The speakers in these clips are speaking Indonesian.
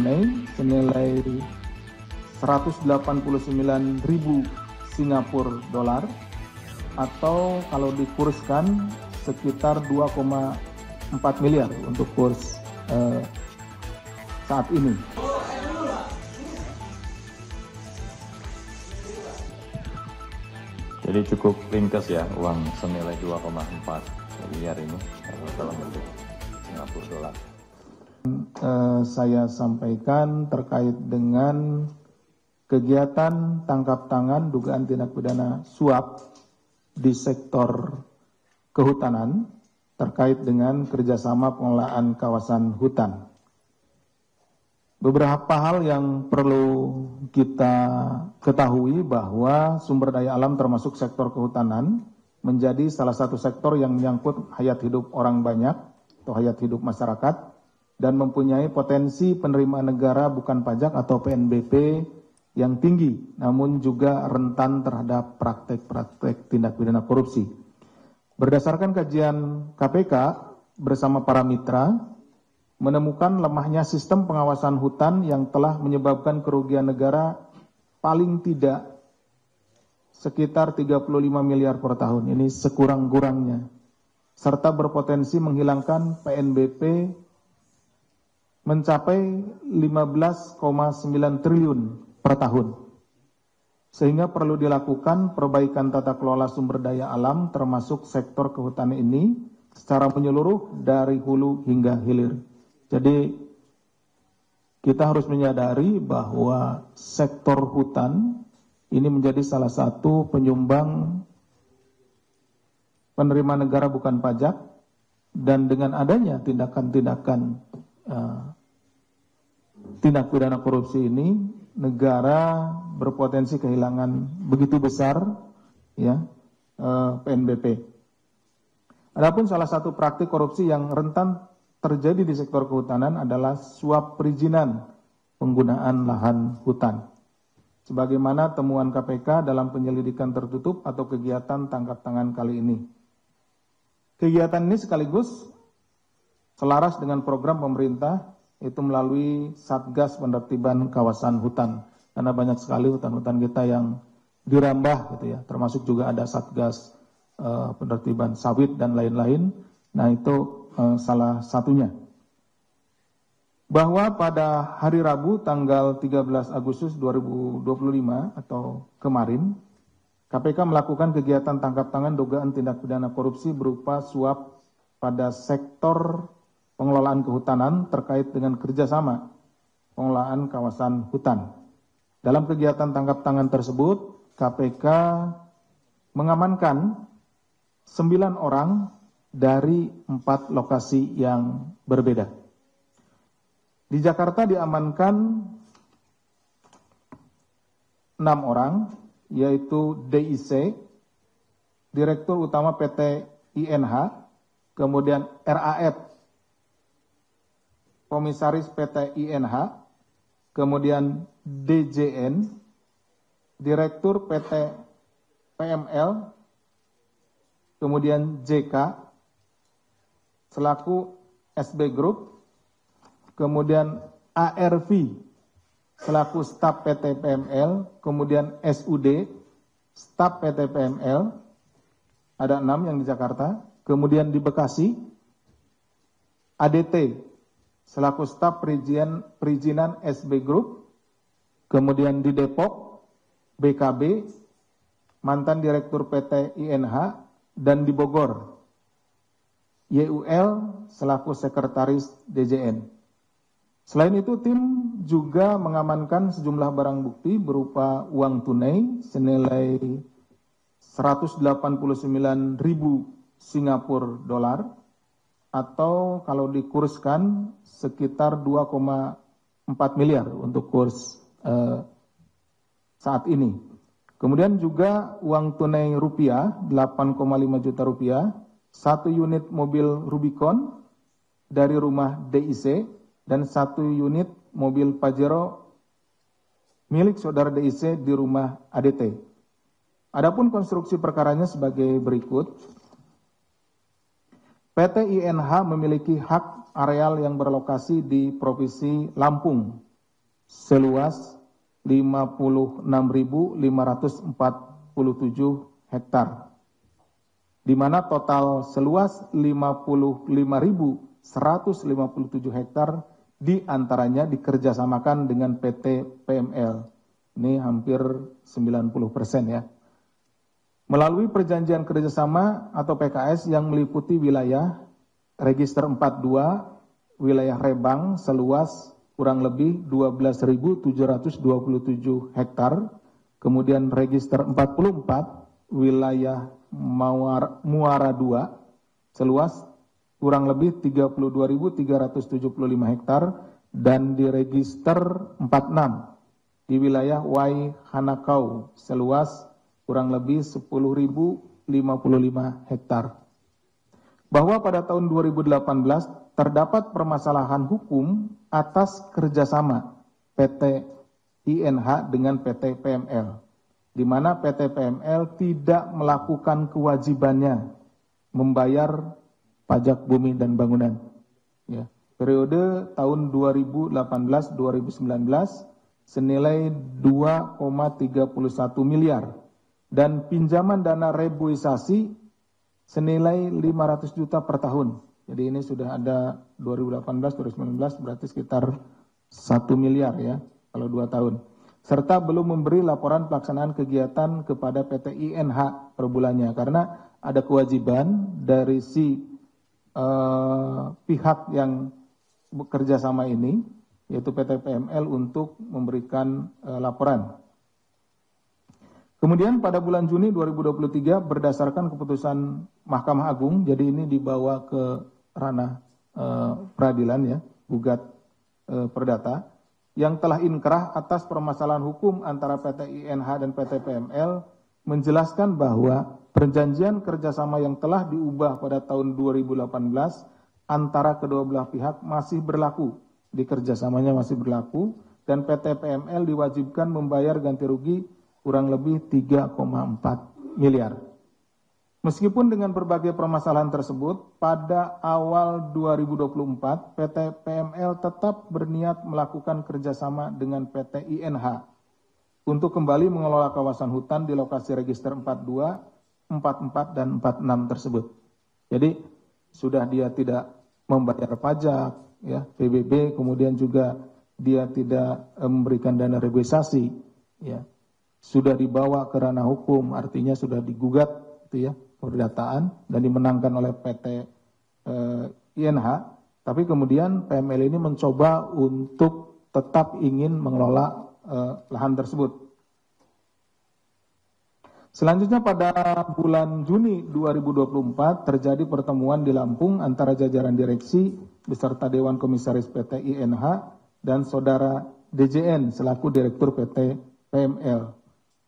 tunai senilai 189.000 Singapura dolar atau kalau dikurskan sekitar 2,4 miliar untuk kurs saat ini. Jadi cukup ringkas ya, uang senilai 2,4 miliar ini dalam bentuk Singapura dolar. Saya sampaikan terkait dengan kegiatan tangkap tangan dugaan tindak pidana suap di sektor kehutanan terkait dengan kerjasama pengelolaan kawasan hutan. Beberapa hal yang perlu kita ketahui bahwa sumber daya alam termasuk sektor kehutanan menjadi salah satu sektor yang menyangkut hayat hidup orang banyak atau hayat hidup masyarakat dan mempunyai potensi penerimaan negara bukan pajak atau PNBP yang tinggi, namun juga rentan terhadap praktek-praktek tindak pidana korupsi. Berdasarkan kajian KPK bersama para mitra, menemukan lemahnya sistem pengawasan hutan yang telah menyebabkan kerugian negara paling tidak sekitar 35 miliar per tahun. Ini sekurang-kurangnya. Serta berpotensi menghilangkan PNBP mencapai 15,9 triliun per tahun. Sehingga perlu dilakukan perbaikan tata kelola sumber daya alam termasuk sektor kehutanan ini secara menyeluruh dari hulu hingga hilir. Jadi kita harus menyadari bahwa sektor hutan ini menjadi salah satu penyumbang penerimaan negara bukan pajak dan dengan adanya tindakan-tindakan tindak pidana korupsi ini negara berpotensi kehilangan begitu besar ya PNBP. Adapun salah satu praktik korupsi yang rentan terjadi di sektor kehutanan adalah suap perizinan penggunaan lahan hutan. Sebagaimana temuan KPK dalam penyelidikan tertutup atau kegiatan tangkap tangan kali ini. Kegiatan ini sekaligus selaras dengan program pemerintah itu melalui Satgas Penertiban Kawasan Hutan. Karena banyak sekali hutan-hutan kita yang dirambah gitu ya, termasuk juga ada Satgas Penertiban Sawit dan lain-lain. Nah itu salah satunya. Bahwa pada hari Rabu tanggal 13 Agustus 2025 atau kemarin, KPK melakukan kegiatan tangkap tangan dugaan tindak pidana korupsi berupa suap pada sektor pengelolaan kehutanan terkait dengan kerjasama pengelolaan kawasan hutan. Dalam kegiatan tangkap tangan tersebut, KPK mengamankan 9 orang dari 4 lokasi yang berbeda. Di Jakarta diamankan 6 orang, yaitu DIC, Direktur Utama PT INH, kemudian RAF, Komisaris PT INH, kemudian DJN, Direktur PT PML, kemudian JK, selaku SB Group, kemudian ARV, selaku staf PT PML, kemudian SUD, staf PT PML, ada 6 yang di Jakarta, kemudian di Bekasi, ADT, selaku staf perizinan SB Group, kemudian di Depok, BKB, mantan Direktur PT INH, dan di Bogor, YUL selaku Sekretaris DJN. Selain itu, tim juga mengamankan sejumlah barang bukti berupa uang tunai senilai 189.000 Singapura dolar atau kalau dikurskan sekitar 2,4 miliar untuk kurs saat ini. Kemudian juga uang tunai rupiah 8,5 juta rupiah, 1 unit mobil Rubicon dari rumah DIC dan 1 unit mobil Pajero milik saudara DIC di rumah ADT. Adapun konstruksi perkaranya sebagai berikut. PT INH memiliki hak areal yang berlokasi di Provinsi Lampung seluas 56.547 hektar, di mana total seluas 55.157 hektar diantaranya dikerjasamakan dengan PT PML. Ini hampir 90% ya. Melalui perjanjian kerjasama atau PKS yang meliputi wilayah Register 42, wilayah Rebang seluas kurang lebih 12.727 hektar, kemudian Register 44, wilayah Muara 2 seluas kurang lebih 32.375 hektar, dan di Register 46 di wilayah Wai Hanakau seluas kurang lebih 10.055 hektar. Bahwa pada tahun 2018 terdapat permasalahan hukum atas kerjasama PT INH dengan PT PML, di mana PT PML tidak melakukan kewajibannya membayar pajak bumi dan bangunan. Ya. Periode tahun 2018-2019 senilai 2,31 miliar dan pinjaman dana reboisasi senilai 500 juta per tahun. Jadi ini sudah ada 2018-2019 berarti sekitar 1 miliar ya kalau 2 tahun. Serta belum memberi laporan pelaksanaan kegiatan kepada PT INH per bulannya karena ada kewajiban dari si pihak yang bekerja sama ini, yaitu PT PML untuk memberikan laporan. Kemudian pada bulan Juni 2023 berdasarkan keputusan Mahkamah Agung, jadi ini dibawa ke ranah peradilan ya, gugat perdata, yang telah inkrah atas permasalahan hukum antara PT INH dan PT PML menjelaskan bahwa perjanjian kerjasama yang telah diubah pada tahun 2018 antara kedua belah pihak masih berlaku, di kerjasamanya masih berlaku, dan PT PML diwajibkan membayar ganti rugi kurang lebih 3,4 miliar. Meskipun dengan berbagai permasalahan tersebut, pada awal 2024 PT PML tetap berniat melakukan kerjasama dengan PT INH untuk kembali mengelola kawasan hutan di lokasi Register 42, 44, dan 46 tersebut. Jadi sudah dia tidak membayar pajak, ya PBB, kemudian juga dia tidak memberikan dana reboisasi, ya sudah dibawa ke ranah hukum, artinya sudah digugat, itu ya perdataan dan dimenangkan oleh PT INH. Tapi kemudian PML ini mencoba untuk tetap ingin mengelola lahan tersebut. Selanjutnya pada bulan Juni 2024 terjadi pertemuan di Lampung antara jajaran direksi beserta Dewan Komisaris PT INH dan Saudara DJN selaku Direktur PT PML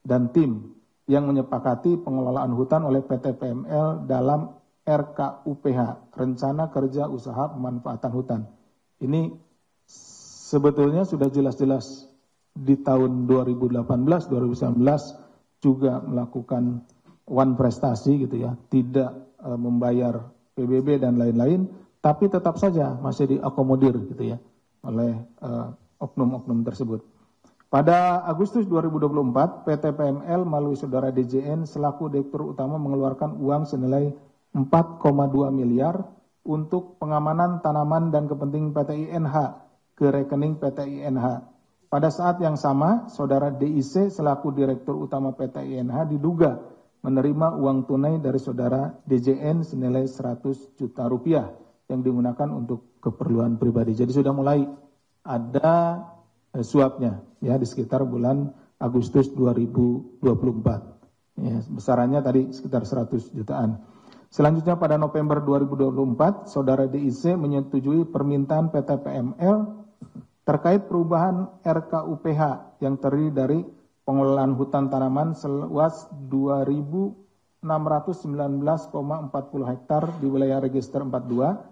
dan tim yang menyepakati pengelolaan hutan oleh PT PML dalam RKUPH, Rencana Kerja Usaha Pemanfaatan Hutan. Ini sebetulnya sudah jelas-jelas di tahun 2018-2019 juga melakukan one prestasi gitu ya, tidak membayar PBB dan lain-lain, tapi tetap saja masih diakomodir gitu ya oleh oknum-oknum tersebut. Pada Agustus 2024, PT PML melalui Saudara DJN selaku Direktur Utama mengeluarkan uang senilai 4,2 miliar untuk pengamanan tanaman dan kepentingan PT INH ke rekening PT INH. Pada saat yang sama, Saudara DIC selaku Direktur Utama PT INH diduga menerima uang tunai dari Saudara DJN senilai 100 juta rupiah yang digunakan untuk keperluan pribadi. Jadi sudah mulai ada suapnya ya di sekitar bulan Agustus 2024. Ya, besarannya tadi sekitar 100 jutaan. Selanjutnya pada November 2024, Saudara DIC menyetujui permintaan PT PML terkait perubahan RKUPH yang terdiri dari pengelolaan hutan tanaman seluas 2.619,40 hektar di wilayah Register 42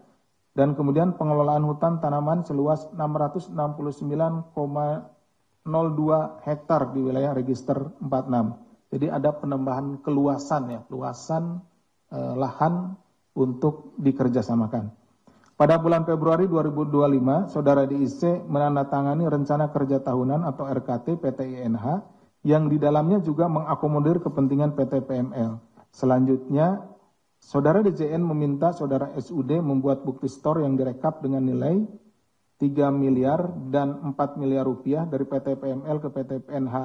dan kemudian pengelolaan hutan tanaman seluas 669,02 hektar di wilayah Register 46. Jadi ada penambahan keluasan ya, luasan lahan untuk dikerjasamakan. Pada bulan Februari 2025, Saudara DIC menandatangani rencana kerja tahunan atau RKT PT INH yang di dalamnya juga mengakomodir kepentingan PT PML. Selanjutnya, Saudara DJN meminta Saudara SUD membuat bukti store yang direkap dengan nilai 3 miliar dan 4 miliar rupiah dari PT PML ke PT PNH.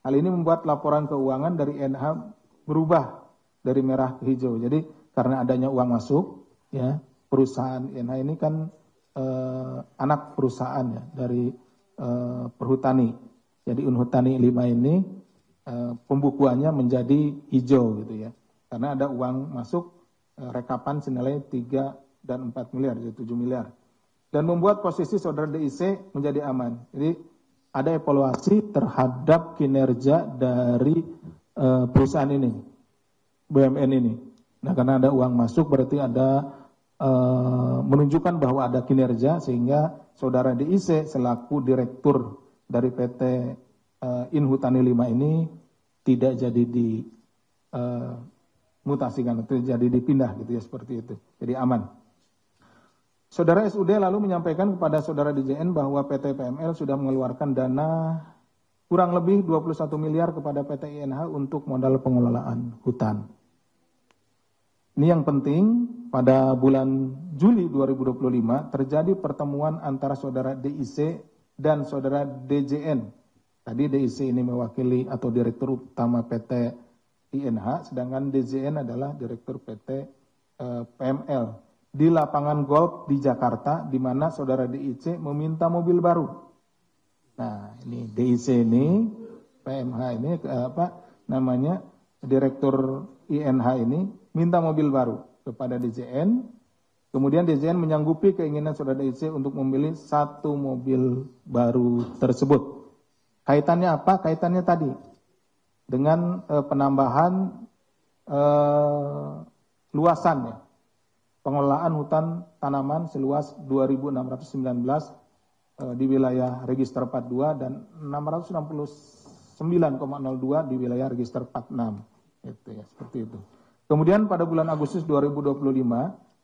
Hal ini membuat laporan keuangan dari INH berubah dari merah ke hijau. Jadi karena adanya uang masuk, ya, perusahaan INH ini kan anak perusahaan ya dari Perhutani. Jadi Unhutani 5 ini pembukuannya menjadi hijau gitu ya. Karena ada uang masuk rekapan senilai 3 dan 4 miliar, jadi 7 miliar. Dan membuat posisi Saudara DIC menjadi aman. Jadi ada evaluasi terhadap kinerja dari perusahaan ini, BUMN ini. Nah, karena ada uang masuk berarti ada menunjukkan bahwa ada kinerja sehingga Saudara DIC selaku direktur dari PT Inhutani 5 ini tidak jadi dimutasikan, tidak jadi dipindah gitu ya, seperti itu. Jadi aman. Saudara SUD lalu menyampaikan kepada Saudara DJN bahwa PT PML sudah mengeluarkan dana kurang lebih 21 miliar kepada PT INH untuk modal pengelolaan hutan. Ini yang penting, pada bulan Juli 2025 terjadi pertemuan antara Saudara DIC dan Saudara DJN. Tadi DIC ini mewakili atau Direktur Utama PT INH, sedangkan DJN adalah Direktur PT PML. Di lapangan golf di Jakarta, di mana Saudara DIC meminta mobil baru. Nah, ini DIC ini, PMH ini, Direktur INH ini minta mobil baru kepada DJN. Kemudian DJN menyanggupi keinginan Saudara DIC untuk memilih 1 mobil baru tersebut. Kaitannya apa? Kaitannya tadi dengan penambahan luasan ya. Pengelolaan hutan tanaman seluas 2.619 di wilayah register 42 dan 669,02 di wilayah register 46. Itu ya, seperti itu. Kemudian pada bulan Agustus 2025,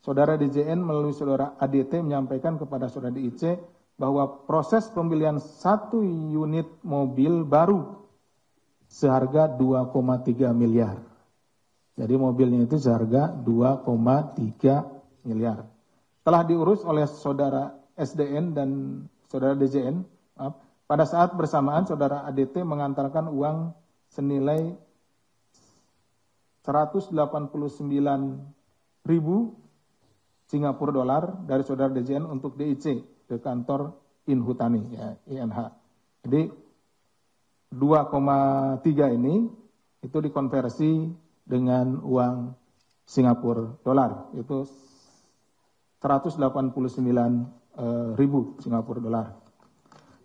Saudara DJN melalui Saudara ADT menyampaikan kepada Saudara DIC bahwa proses pembelian 1 unit mobil baru seharga 2,3 miliar. Jadi mobilnya itu seharga 2,3 miliar. Telah diurus oleh Saudara SDN dan Saudara DJN. Pada saat bersamaan Saudara ADT mengantarkan uang senilai 189.000 Singapura dolar dari Saudara DJN untuk DIC ke kantor Inhutani ya, INH. Jadi 2,3 ini itu dikonversi dengan uang Singapura dolar, itu 189.000 Singapura dolar.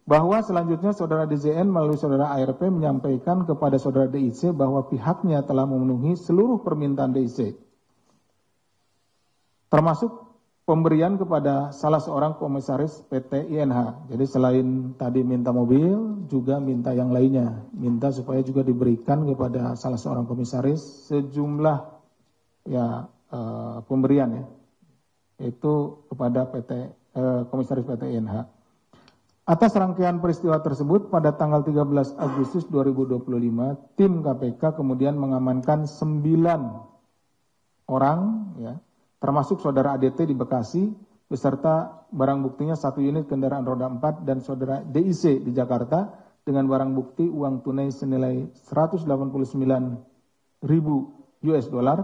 Bahwa selanjutnya Saudara DJN melalui Saudara ARP menyampaikan kepada Saudara DIC bahwa pihaknya telah memenuhi seluruh permintaan DIC, termasuk pemberian kepada salah seorang komisaris PT INH. Jadi selain tadi minta mobil, juga minta yang lainnya. Minta supaya juga diberikan kepada salah seorang komisaris sejumlah ya pemberian ya, itu kepada komisaris PT INH. Atas rangkaian peristiwa tersebut, pada tanggal 13 Agustus 2025, tim KPK kemudian mengamankan 9 orang, ya, termasuk Saudara ADT di Bekasi, beserta barang buktinya 1 unit kendaraan roda 4 dan Saudara DIC di Jakarta dengan barang bukti uang tunai senilai 189.000 US dollar,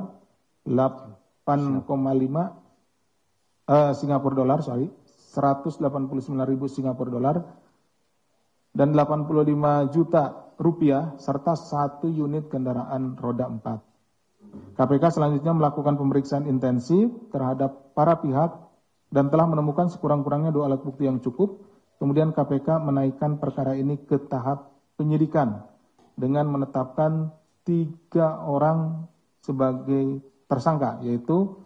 8,5 Singapura dolar, 189.000 Singapura dolar dan 85 juta rupiah serta 1 unit kendaraan roda 4. KPK selanjutnya melakukan pemeriksaan intensif terhadap para pihak dan telah menemukan sekurang-kurangnya 2 alat bukti yang cukup. Kemudian KPK menaikkan perkara ini ke tahap penyidikan dengan menetapkan 3 orang sebagai tersangka, yaitu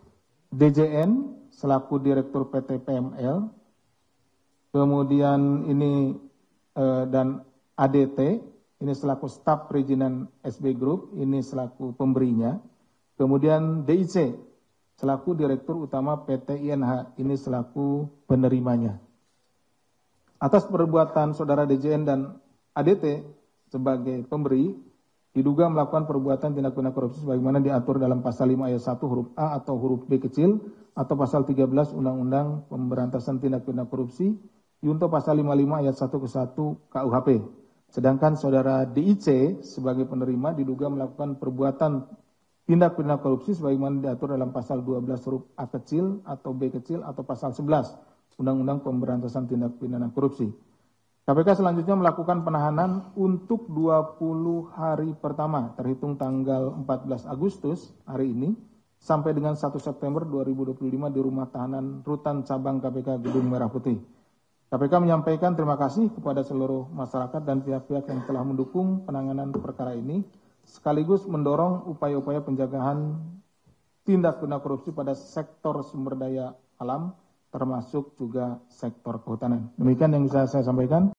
DJN selaku Direktur PT PML, kemudian ini dan ADT, ini selaku staf perizinan SB Group, ini selaku pemberinya, kemudian DIC selaku Direktur Utama PT INH, ini selaku penerimanya. Atas perbuatan Saudara DJN dan ADT sebagai pemberi, diduga melakukan perbuatan tindak pidana korupsi sebagaimana diatur dalam pasal 5 ayat 1 huruf A atau huruf B kecil atau pasal 13 Undang-Undang Pemberantasan Tindak Pidana Korupsi junto pasal 55 ayat 1 ke 1 KUHP. Sedangkan Saudara DIC sebagai penerima diduga melakukan perbuatan tindak pidana korupsi sebagaimana diatur dalam pasal 12 huruf A kecil atau B kecil atau pasal 11 Undang-Undang Pemberantasan Tindak Pidana Korupsi. KPK selanjutnya melakukan penahanan untuk 20 hari pertama terhitung tanggal 14 Agustus hari ini sampai dengan 1 September 2025 di rumah tahanan Rutan Cabang KPK Gedung Merah Putih. KPK menyampaikan terima kasih kepada seluruh masyarakat dan pihak-pihak yang telah mendukung penanganan perkara ini, sekaligus mendorong upaya-upaya penjagaan tindak pidana korupsi pada sektor sumber daya alam, termasuk juga sektor kehutanan. Demikian yang bisa saya sampaikan.